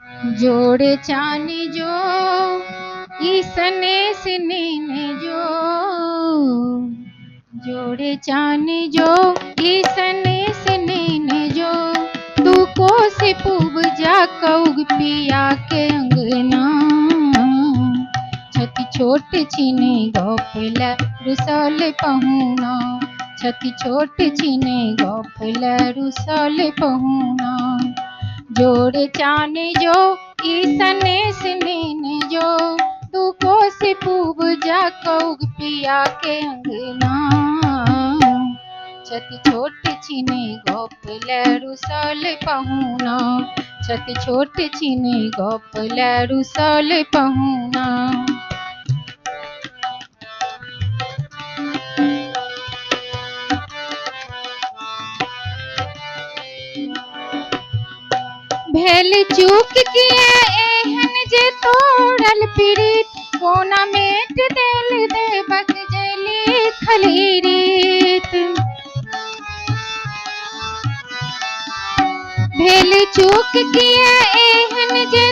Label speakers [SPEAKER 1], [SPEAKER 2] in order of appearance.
[SPEAKER 1] जोड़े चानी जो ईसने सिने ने जो जोड़े चानी जो ईसने सिने ने जो तू को से पूब जा कौग पिया के अंगना छति छोट छीने गोपल रुसल पहुना छति छोट छीने गोपल रुसल पहुना जोड़े चाने जो ईसने सिने ने जो तू को से पूब जा कौग पिया के अंगना छति छोट छीने गोपल रुसल पहुना छति छोट छीने गोपल रुसल पहुना भेल चूक किए एहन जे तोड़ल पीड़ित कोना मेट देल देवक जली खलीरीत भेल चूक किए एहन जे